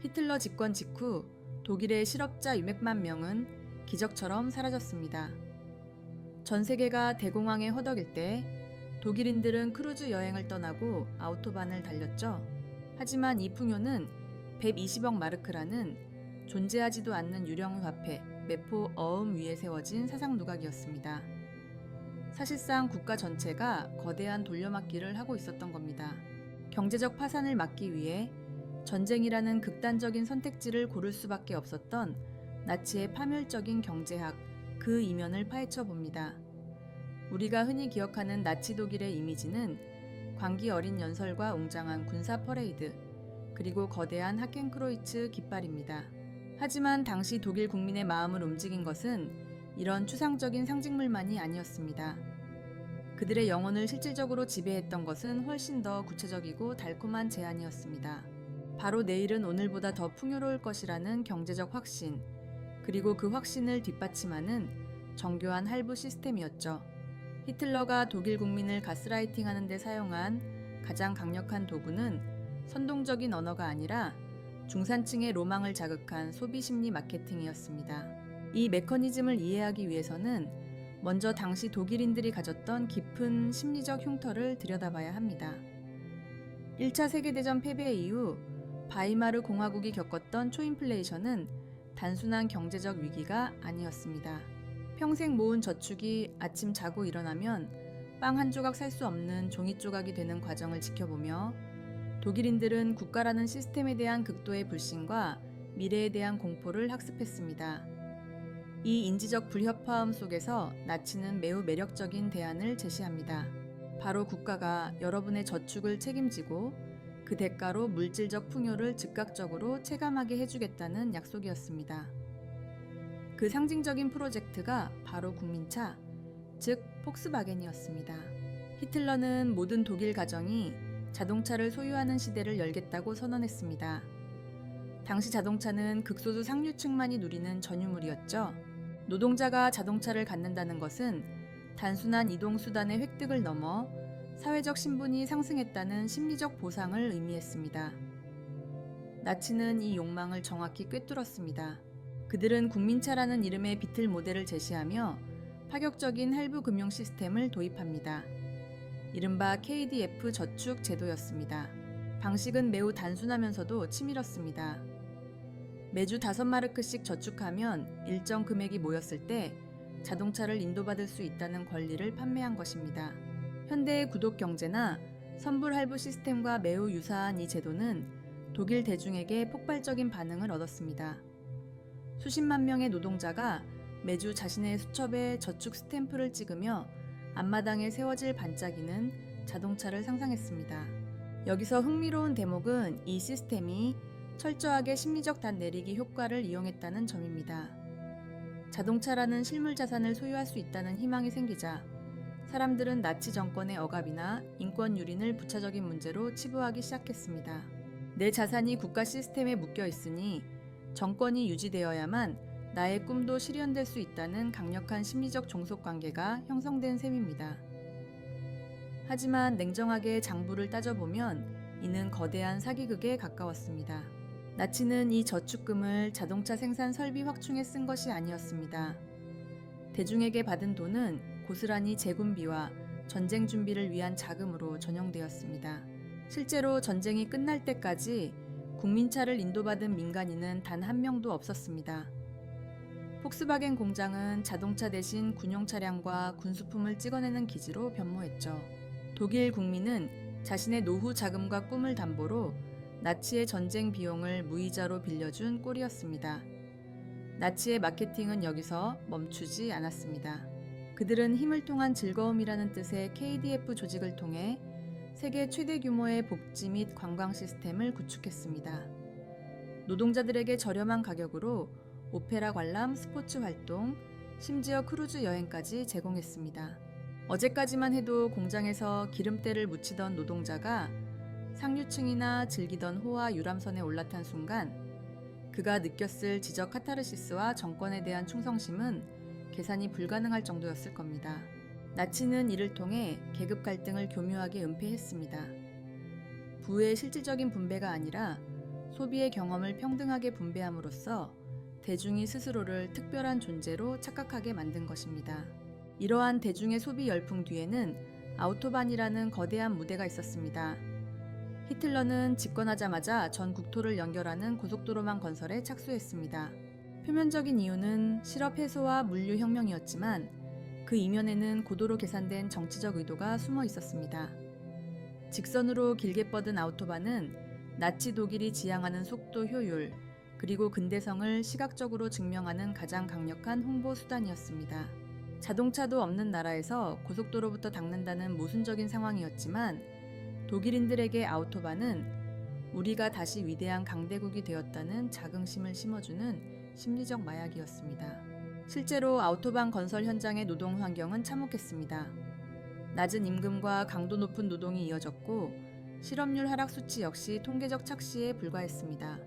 히틀러 집권 직후 독일의 실업자 600만 명은 기적처럼 사라졌습니다. 전 세계가 대공황에 허덕일 때 독일인들은 크루즈 여행을 떠나고 아우토반을 달렸죠. 하지만 이 풍요는 120억 마르크라는 존재하지도 않는 유령 화폐 매포 어음 위에 세워진 사상 누각이었습니다. 사실상 국가 전체가 거대한 돌려막기를 하고 있었던 겁니다. 경제적 파산을 막기 위해 전쟁이라는 극단적인 선택지를 고를 수밖에 없었던 나치의 파멸적인 경제학, 그 이면을 파헤쳐 봅니다. 우리가 흔히 기억하는 나치 독일의 이미지는 광기 어린 연설과 웅장한 군사 퍼레이드, 그리고 거대한 하켄크로이츠 깃발입니다. 하지만 당시 독일 국민의 마음을 움직인 것은 이런 추상적인 상징물만이 아니었습니다. 그들의 영혼을 실질적으로 지배했던 것은 훨씬 더 구체적이고 달콤한 제안이었습니다. 바로 내일은 오늘보다 더 풍요로울 것이라는 경제적 확신, 그리고 그 확신을 뒷받침하는 정교한 할부 시스템이었죠. 히틀러가 독일 국민을 가스라이팅하는 데 사용한 가장 강력한 도구는 선동적인 언어가 아니라 중산층의 로망을 자극한 소비심리 마케팅이었습니다. 이 메커니즘을 이해하기 위해서는 먼저 당시 독일인들이 가졌던 깊은 심리적 흉터를 들여다봐야 합니다. 1차 세계대전 패배 이후 바이마르 공화국이 겪었던 초인플레이션은 단순한 경제적 위기가 아니었습니다. 평생 모은 저축이 아침 자고 일어나면 빵 한 조각 살 수 없는 종이 조각이 되는 과정을 지켜보며 독일인들은 국가라는 시스템에 대한 극도의 불신과 미래에 대한 공포를 학습했습니다. 이 인지적 불협화음 속에서 나치는 매우 매력적인 대안을 제시합니다. 바로 국가가 여러분의 저축을 책임지고 그 대가로 물질적 풍요를 즉각적으로 체감하게 해주겠다는 약속이었습니다. 그 상징적인 프로젝트가 바로 국민차, 즉 폭스바겐이었습니다. 히틀러는 모든 독일 가정이 자동차를 소유하는 시대를 열겠다고 선언했습니다. 당시 자동차는 극소수 상류층만이 누리는 전유물이었죠. 노동자가 자동차를 갖는다는 것은 단순한 이동수단의 획득을 넘어 사회적 신분이 상승했다는 심리적 보상을 의미했습니다. 나치는 이 욕망을 정확히 꿰뚫었습니다. 그들은 국민차라는 이름의 비틀 모델을 제시하며 파격적인 할부 금융 시스템을 도입합니다. 이른바 KDF 저축 제도였습니다. 방식은 매우 단순하면서도 치밀었습니다. 매주 5마르크씩 저축하면 일정 금액이 모였을 때 자동차를 인도받을 수 있다는 권리를 판매한 것입니다. 현대의 구독 경제나 선불 할부 시스템과 매우 유사한 이 제도는 독일 대중에게 폭발적인 반응을 얻었습니다. 수십만 명의 노동자가 매주 자신의 수첩에 저축 스탬프를 찍으며 앞마당에 세워질 반짝이는 자동차를 상상했습니다. 여기서 흥미로운 대목은 이 시스템이 철저하게 심리적 단내리기 효과를 이용했다는 점입니다. 자동차라는 실물 자산을 소유할 수 있다는 희망이 생기자 사람들은 나치 정권의 억압이나 인권 유린을 부차적인 문제로 치부하기 시작했습니다. 내 자산이 국가 시스템에 묶여 있으니 정권이 유지되어야만 나의 꿈도 실현될 수 있다는 강력한 심리적 종속관계가 형성된 셈입니다. 하지만 냉정하게 장부를 따져보면 이는 거대한 사기극에 가까웠습니다. 나치는 이 저축금을 자동차 생산 설비 확충에 쓴 것이 아니었습니다. 대중에게 받은 돈은 고스란히 재군비와 전쟁 준비를 위한 자금으로 전용되었습니다. 실제로 전쟁이 끝날 때까지 국민차를 인도받은 민간인은 단 한 명도 없었습니다. 폭스바겐 공장은 자동차 대신 군용 차량과 군수품을 찍어내는 기지로 변모했죠. 독일 국민은 자신의 노후 자금과 꿈을 담보로 나치의 전쟁 비용을 무이자로 빌려준 꼴이었습니다. 나치의 마케팅은 여기서 멈추지 않았습니다. 그들은 힘을 통한 즐거움이라는 뜻의 KDF 조직을 통해 세계 최대 규모의 복지 및 관광 시스템을 구축했습니다. 노동자들에게 저렴한 가격으로 오페라 관람, 스포츠 활동, 심지어 크루즈 여행까지 제공했습니다. 어제까지만 해도 공장에서 기름때를 묻히던 노동자가 상류층이나 즐기던 호화 유람선에 올라탄 순간 그가 느꼈을 지적 카타르시스와 정권에 대한 충성심은 계산이 불가능할 정도였을 겁니다. 나치는 이를 통해 계급 갈등을 교묘하게 은폐했습니다. 부의 실질적인 분배가 아니라 소비의 경험을 평등하게 분배함으로써 대중이 스스로를 특별한 존재로 착각하게 만든 것입니다. 이러한 대중의 소비 열풍 뒤에는 아우토반이라는 거대한 무대가 있었습니다. 히틀러는 집권하자마자 전 국토를 연결하는 고속도로망 건설에 착수했습니다. 표면적인 이유는 실업 해소와 물류 혁명이었지만 그 이면에는 고도로 계산된 정치적 의도가 숨어 있었습니다. 직선으로 길게 뻗은 아우토반은 나치 독일이 지향하는 속도 효율, 그리고 근대성을 시각적으로 증명하는 가장 강력한 홍보 수단이었습니다. 자동차도 없는 나라에서 고속도로부터 닦는다는 모순적인 상황이었지만 독일인들에게 아우토반은 우리가 다시 위대한 강대국이 되었다는 자긍심을 심어주는 심리적 마약이었습니다. 실제로 아우토반 건설 현장의 노동 환경은 참혹했습니다. 낮은 임금과 강도 높은 노동이 이어졌고 실업률 하락 수치 역시 통계적 착시에 불과했습니다.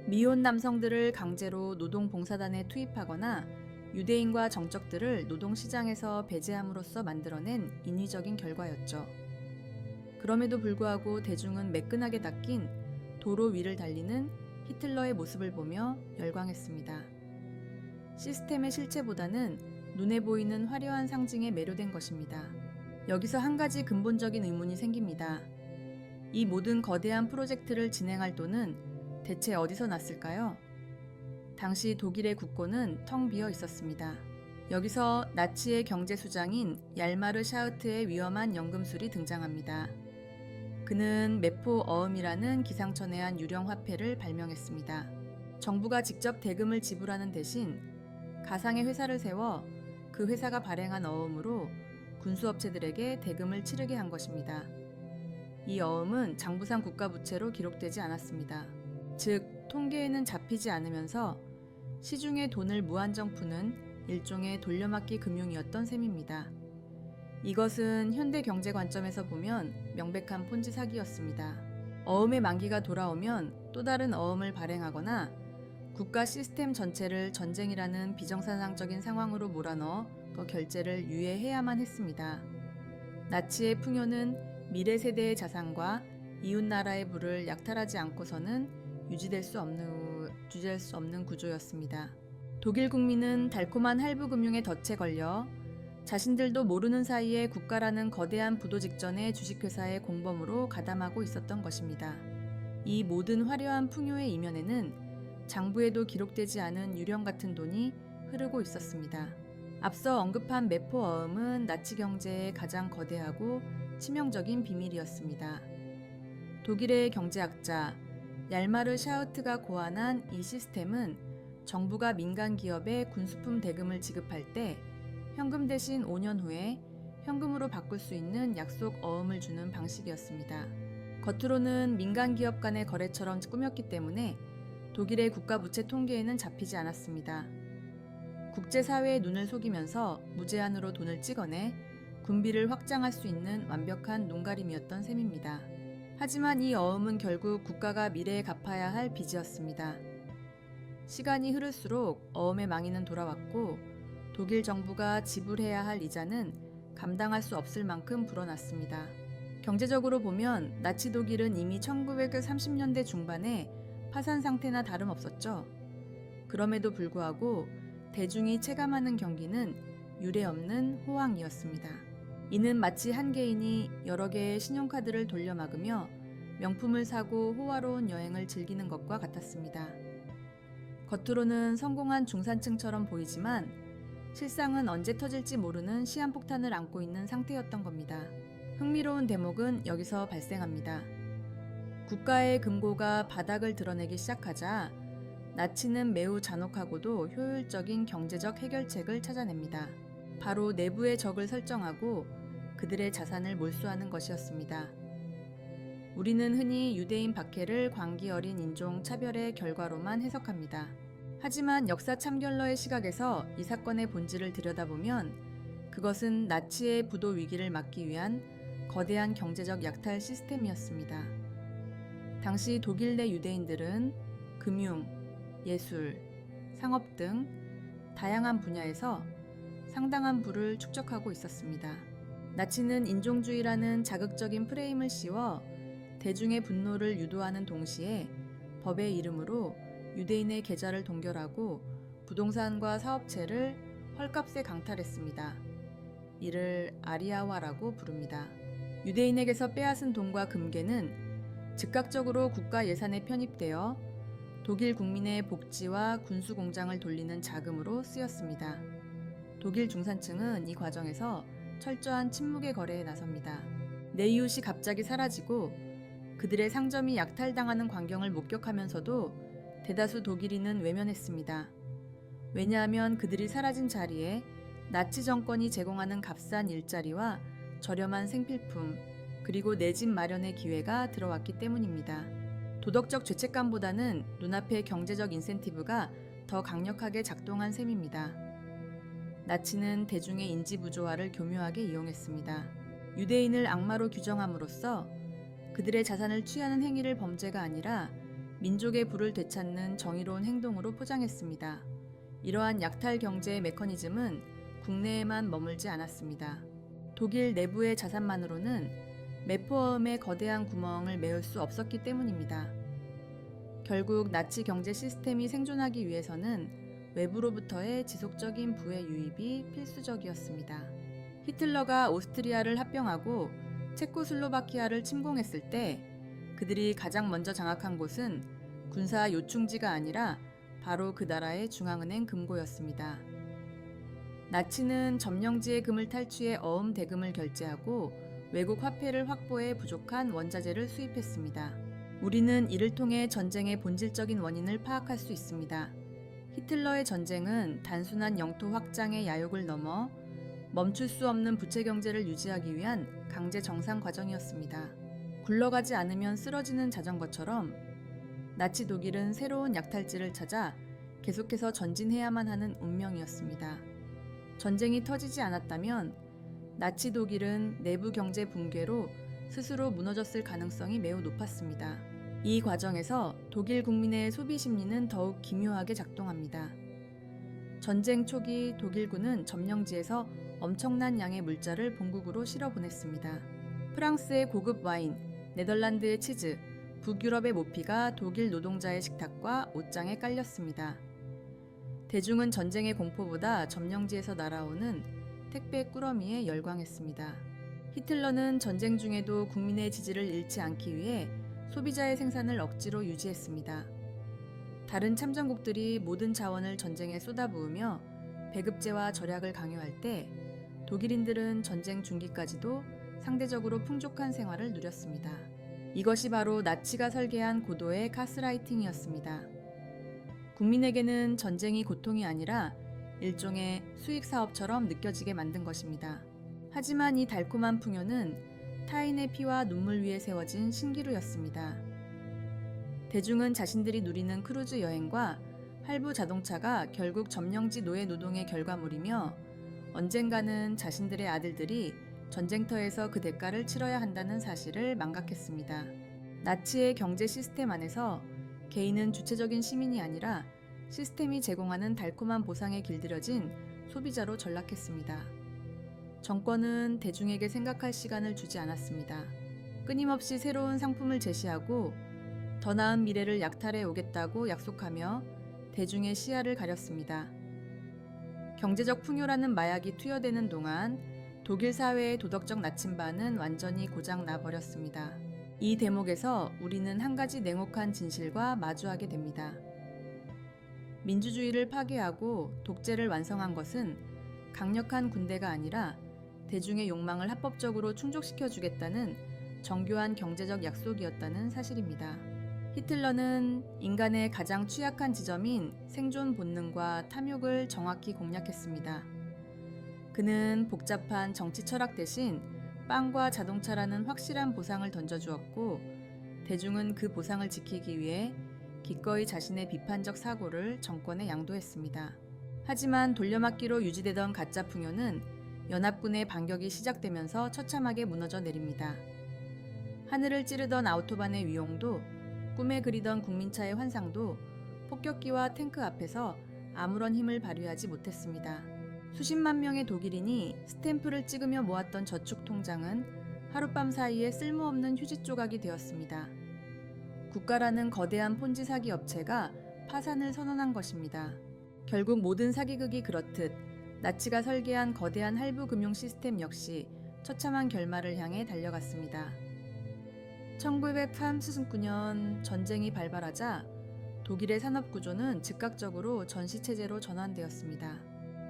미혼 남성들을 강제로 노동 봉사단에 투입하거나 유대인과 정적들을 노동시장에서 배제함으로써 만들어낸 인위적인 결과였죠. 그럼에도 불구하고 대중은 매끈하게 닦인 도로 위를 달리는 히틀러의 모습을 보며 열광했습니다. 시스템의 실체보다는 눈에 보이는 화려한 상징에 매료된 것입니다. 여기서 한 가지 근본적인 의문이 생깁니다. 이 모든 거대한 프로젝트를 진행할 돈은 대체 어디서 났을까요? 당시 독일의 국고는 텅 비어 있었습니다. 여기서 나치의 경제수장인 얄마르 샤우트의 위험한 연금술이 등장합니다. 그는 메포 어음이라는 기상천외한 유령 화폐를 발명했습니다. 정부가 직접 대금을 지불하는 대신 가상의 회사를 세워 그 회사가 발행한 어음으로 군수업체들에게 대금을 치르게 한 것입니다. 이 어음은 장부상 국가부채로 기록되지 않았습니다. 즉, 통계에는 잡히지 않으면서 시중에 돈을 무한정 푸는 일종의 돌려막기 금융이었던 셈입니다. 이것은 현대 경제 관점에서 보면 명백한 폰지 사기였습니다. 어음의 만기가 돌아오면 또 다른 어음을 발행하거나 국가 시스템 전체를 전쟁이라는 비정상적인 상황으로 몰아넣어 그 결제를 유예해야만 했습니다. 나치의 풍요는 미래 세대의 자산과 이웃 나라의 부를 약탈하지 않고서는 유지될 수 없는 구조였습니다. 독일 국민은 달콤한 할부 금융에 덫에 걸려 자신들도 모르는 사이에 국가라는 거대한 부도 직전의 주식회사의 공범으로 가담하고 있었던 것입니다. 이 모든 화려한 풍요의 이면에는 장부에도 기록되지 않은 유령 같은 돈이 흐르고 있었습니다. 앞서 언급한 메포 어음은 나치 경제의 가장 거대하고 치명적인 비밀이었습니다. 독일의 경제학자 얄마르 샤우트가 고안한 이 시스템은 정부가 민간 기업에 군수품 대금을 지급할 때 현금 대신 5년 후에 현금으로 바꿀 수 있는 약속 어음을 주는 방식이었습니다. 겉으로는 민간 기업 간의 거래처럼 꾸몄기 때문에 독일의 국가 부채 통계에는 잡히지 않았습니다. 국제사회의 눈을 속이면서 무제한으로 돈을 찍어내 군비를 확장할 수 있는 완벽한 눈가림이었던 셈입니다. 하지만 이 어음은 결국 국가가 미래에 갚아야 할 빚이었습니다. 시간이 흐를수록 어음의 망인은 돌아왔고 독일 정부가 지불해야 할 이자는 감당할 수 없을 만큼 불어났습니다. 경제적으로 보면 나치 독일은 이미 1930년대 중반에 파산 상태나 다름없었죠. 그럼에도 불구하고 대중이 체감하는 경기는 유례없는 호황이었습니다. 이는 마치 한 개인이 여러 개의 신용카드를 돌려막으며 명품을 사고 호화로운 여행을 즐기는 것과 같았습니다. 겉으로는 성공한 중산층처럼 보이지만 실상은 언제 터질지 모르는 시한폭탄을 안고 있는 상태였던 겁니다. 흥미로운 대목은 여기서 발생합니다. 국가의 금고가 바닥을 드러내기 시작하자 나치는 매우 잔혹하고도 효율적인 경제적 해결책을 찾아냅니다. 바로 내부의 적을 설정하고 그들의 자산을 몰수하는 것이었습니다. 우리는 흔히 유대인 박해를 광기 어린 인종 차별의 결과로만 해석합니다. 하지만 역사 참견러의 시각에서 이 사건의 본질을 들여다보면 그것은 나치의 부도 위기를 막기 위한 거대한 경제적 약탈 시스템이었습니다. 당시 독일 내 유대인들은 금융, 예술, 상업 등 다양한 분야에서 상당한 부를 축적하고 있었습니다. 나치는 인종주의라는 자극적인 프레임을 씌워 대중의 분노를 유도하는 동시에 법의 이름으로 유대인의 계좌를 동결하고 부동산과 사업체를 헐값에 강탈했습니다. 이를 아리아화라고 부릅니다. 유대인에게서 빼앗은 돈과 금괴는 즉각적으로 국가 예산에 편입되어 독일 국민의 복지와 군수 공장을 돌리는 자금으로 쓰였습니다. 독일 중산층은 이 과정에서 철저한 침묵의 거래에 나섭니다. 내 이웃이 갑자기 사라지고 그들의 상점이 약탈당하는 광경을 목격하면서도 대다수 독일인은 외면했습니다. 왜냐하면 그들이 사라진 자리에 나치 정권이 제공하는 값싼 일자리와 저렴한 생필품, 그리고 내 집 마련의 기회가 들어왔기 때문입니다. 도덕적 죄책감보다는 눈앞의 경제적 인센티브가 더 강력하게 작동한 셈입니다. 나치는 대중의 인지 부조화를 교묘하게 이용했습니다. 유대인을 악마로 규정함으로써 그들의 자산을 취하는 행위를 범죄가 아니라 민족의 부를 되찾는 정의로운 행동으로 포장했습니다. 이러한 약탈 경제의 메커니즘은 국내에만 머물지 않았습니다. 독일 내부의 자산만으로는 매포어음의 거대한 구멍을 메울 수 없었기 때문입니다. 결국 나치 경제 시스템이 생존하기 위해서는 외부로부터의 지속적인 부의 유입이 필수적이었습니다. 히틀러가 오스트리아를 합병하고 체코슬로바키아를 침공했을 때 그들이 가장 먼저 장악한 곳은 군사 요충지가 아니라 바로 그 나라의 중앙은행 금고였습니다. 나치는 점령지의 금을 탈취해 어음 대금을 결제하고 외국 화폐를 확보해 부족한 원자재를 수입했습니다. 우리는 이를 통해 전쟁의 본질적인 원인을 파악할 수 있습니다. 히틀러의 전쟁은 단순한 영토 확장의 야욕을 넘어 멈출 수 없는 부채 경제를 유지하기 위한 강제 정상 과정이었습니다. 굴러가지 않으면 쓰러지는 자전거처럼 나치 독일은 새로운 약탈지를 찾아 계속해서 전진해야만 하는 운명이었습니다. 전쟁이 터지지 않았다면 나치 독일은 내부 경제 붕괴로 스스로 무너졌을 가능성이 매우 높았습니다. 이 과정에서 독일 국민의 소비 심리는 더욱 기묘하게 작동합니다. 전쟁 초기 독일군은 점령지에서 엄청난 양의 물자를 본국으로 실어보냈습니다. 프랑스의 고급 와인, 네덜란드의 치즈, 북유럽의 모피가 독일 노동자의 식탁과 옷장에 깔렸습니다. 대중은 전쟁의 공포보다 점령지에서 날아오는 택배 꾸러미에 열광했습니다. 히틀러는 전쟁 중에도 국민의 지지를 잃지 않기 위해 소비자의 생산을 억지로 유지했습니다. 다른 참전국들이 모든 자원을 전쟁에 쏟아부으며 배급제와 절약을 강요할 때 독일인들은 전쟁 중기까지도 상대적으로 풍족한 생활을 누렸습니다. 이것이 바로 나치가 설계한 고도의 가스라이팅이었습니다. 국민에게는 전쟁이 고통이 아니라 일종의 수익 사업처럼 느껴지게 만든 것입니다. 하지만 이 달콤한 풍요는 타인의 피와 눈물 위에 세워진 신기루였습니다. 대중은 자신들이 누리는 크루즈 여행과 할부 자동차가 결국 점령지 노예 노동의 결과물이며 언젠가는 자신들의 아들들이 전쟁터에서 그 대가를 치러야 한다는 사실을 망각했습니다. 나치의 경제 시스템 안에서 개인은 주체적인 시민이 아니라 시스템이 제공하는 달콤한 보상에 길들여진 소비자로 전락했습니다. 정권은 대중에게 생각할 시간을 주지 않았습니다. 끊임없이 새로운 상품을 제시하고 더 나은 미래를 약탈해 오겠다고 약속하며 대중의 시야를 가렸습니다. 경제적 풍요라는 마약이 투여되는 동안 독일 사회의 도덕적 나침반은 완전히 고장 나버렸습니다. 이 대목에서 우리는 한 가지 냉혹한 진실과 마주하게 됩니다. 민주주의를 파괴하고 독재를 완성한 것은 강력한 군대가 아니라 대중의 욕망을 합법적으로 충족시켜주겠다는 정교한 경제적 약속이었다는 사실입니다. 히틀러는 인간의 가장 취약한 지점인 생존 본능과 탐욕을 정확히 공략했습니다. 그는 복잡한 정치 철학 대신 빵과 자동차라는 확실한 보상을 던져주었고 대중은 그 보상을 지키기 위해 기꺼이 자신의 비판적 사고를 정권에 양도했습니다. 하지만 돌려막기로 유지되던 가짜 풍요는 연합군의 반격이 시작되면서 처참하게 무너져 내립니다. 하늘을 찌르던 아우토반의 위용도 꿈에 그리던 국민차의 환상도 폭격기와 탱크 앞에서 아무런 힘을 발휘하지 못했습니다. 수십만 명의 독일인이 스탬프를 찍으며 모았던 저축 통장은 하룻밤 사이에 쓸모없는 휴지 조각이 되었습니다. 국가라는 거대한 폰지 사기 업체가 파산을 선언한 것입니다. 결국 모든 사기극이 그렇듯 나치가 설계한 거대한 할부 금융 시스템 역시 처참한 결말을 향해 달려갔습니다. 1939년 전쟁이 발발하자 독일의 산업 구조는 즉각적으로 전시체제로 전환되었습니다.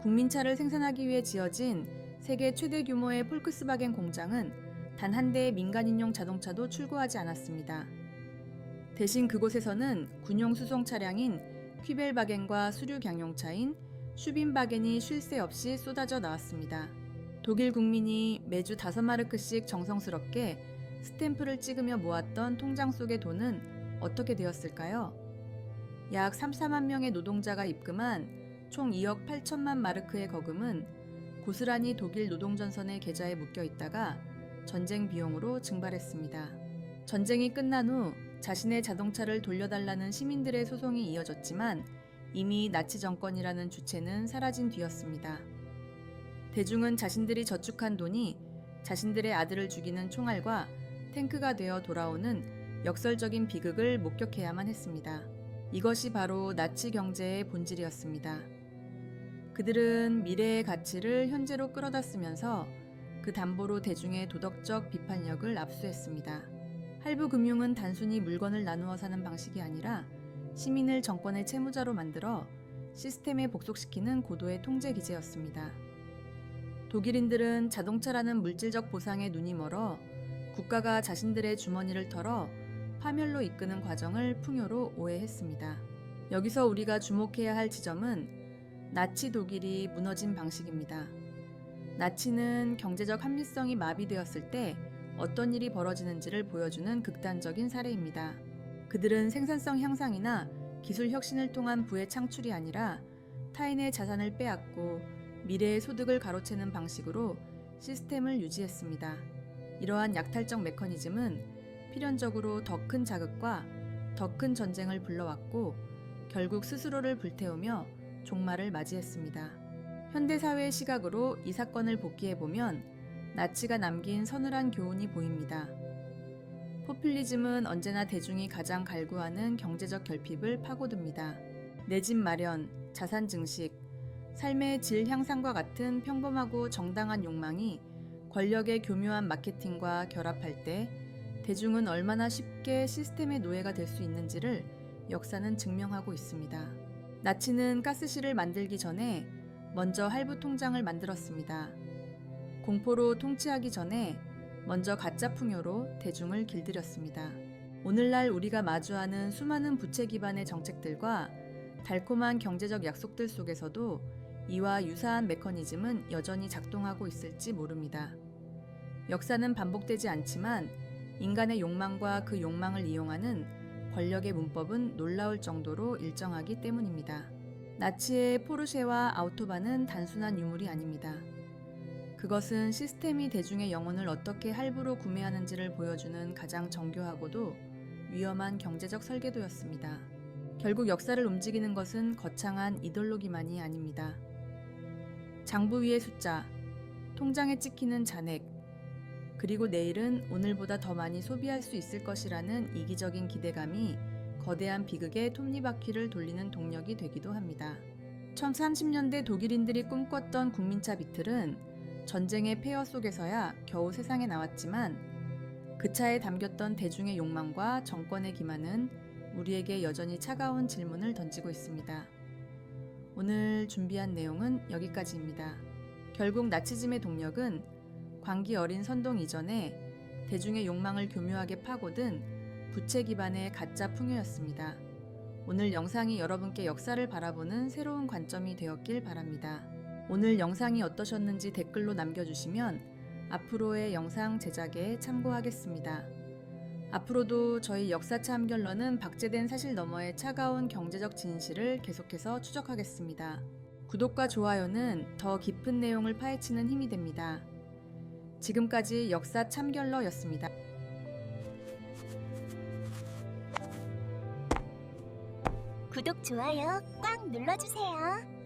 국민차를 생산하기 위해 지어진 세계 최대 규모의 폴크스바겐 공장은 단 한 대의 민간인용 자동차도 출고하지 않았습니다. 대신 그곳에서는 군용 수송 차량인 퀴벨바겐과 수류 경용차인 슈빈바겐이 쉴 새 없이 쏟아져 나왔습니다. 독일 국민이 매주 5마르크씩 정성스럽게 스탬프를 찍으며 모았던 통장 속의 돈은 어떻게 되었을까요? 약 3,4만 명의 노동자가 입금한 총 2억 8천만 마르크의 거금은 고스란히 독일 노동전선의 계좌에 묶여 있다가 전쟁 비용으로 증발했습니다. 전쟁이 끝난 후 자신의 자동차를 돌려달라는 시민들의 소송이 이어졌지만 이미 나치 정권이라는 주체는 사라진 뒤였습니다. 대중은 자신들이 저축한 돈이 자신들의 아들을 죽이는 총알과 탱크가 되어 돌아오는 역설적인 비극을 목격해야만 했습니다. 이것이 바로 나치 경제의 본질이었습니다. 그들은 미래의 가치를 현재로 끌어다 쓰면서 그 담보로 대중의 도덕적 비판력을 압수했습니다. 할부 금융은 단순히 물건을 나누어 사는 방식이 아니라 시민을 정권의 채무자로 만들어 시스템에 복속시키는 고도의 통제 기제였습니다. 독일인들은 자동차라는 물질적 보상에 눈이 멀어 국가가 자신들의 주머니를 털어 파멸로 이끄는 과정을 풍요로 오해했습니다. 여기서 우리가 주목해야 할 지점은 나치 독일이 무너진 방식입니다. 나치는 경제적 합리성이 마비되었을 때 어떤 일이 벌어지는지를 보여주는 극단적인 사례입니다. 그들은 생산성 향상이나 기술 혁신을 통한 부의 창출이 아니라 타인의 자산을 빼앗고 미래의 소득을 가로채는 방식으로 시스템을 유지했습니다. 이러한 약탈적 메커니즘은 필연적으로 더 큰 자극과 더 큰 전쟁을 불러왔고 결국 스스로를 불태우며 종말을 맞이했습니다. 현대사회의 시각으로 이 사건을 복기해보면 나치가 남긴 서늘한 교훈이 보입니다. 포퓰리즘은 언제나 대중이 가장 갈구하는 경제적 결핍을 파고듭니다. 내 집 마련, 자산 증식, 삶의 질 향상과 같은 평범하고 정당한 욕망이 권력의 교묘한 마케팅과 결합할 때 대중은 얼마나 쉽게 시스템의 노예가 될 수 있는지를 역사는 증명하고 있습니다. 나치는 가스실을 만들기 전에 먼저 할부 통장을 만들었습니다. 공포로 통치하기 전에 먼저 가짜 풍요로 대중을 길들였습니다. 오늘날 우리가 마주하는 수많은 부채 기반의 정책들과 달콤한 경제적 약속들 속에서도 이와 유사한 메커니즘은 여전히 작동하고 있을지 모릅니다. 역사는 반복되지 않지만 인간의 욕망과 그 욕망을 이용하는 권력의 문법은 놀라울 정도로 일정하기 때문입니다. 나치의 포르쉐와 아우토반은 단순한 유물이 아닙니다. 그것은 시스템이 대중의 영혼을 어떻게 할부로 구매하는지를 보여주는 가장 정교하고도 위험한 경제적 설계도였습니다. 결국 역사를 움직이는 것은 거창한 이데올로기만이 아닙니다. 장부 위의 숫자, 통장에 찍히는 잔액, 그리고 내일은 오늘보다 더 많이 소비할 수 있을 것이라는 이기적인 기대감이 거대한 비극의 톱니바퀴를 돌리는 동력이 되기도 합니다. 1930년대 독일인들이 꿈꿨던 국민차 비틀은 전쟁의 폐허 속에서야 겨우 세상에 나왔지만 그 차에 담겼던 대중의 욕망과 정권의 기만은 우리에게 여전히 차가운 질문을 던지고 있습니다. 오늘 준비한 내용은 여기까지입니다. 결국 나치즘의 동력은 광기 어린 선동 이전에 대중의 욕망을 교묘하게 파고든 부채 기반의 가짜 풍요였습니다. 오늘 영상이 여러분께 역사를 바라보는 새로운 관점이 되었길 바랍니다. 오늘 영상이 어떠셨는지 댓글로 남겨주시면 앞으로의 영상 제작에 참고하겠습니다. 앞으로도 저희 역사차 함결러는 박제된 사실 너머의 차가운 경제적 진실을 계속해서 추적하겠습니다. 구독과 좋아요는 더 깊은 내용을 파헤치는 힘이 됩니다. 지금까지 역사 참결러였습니다. 구독, 좋아요 꽉 눌러주세요.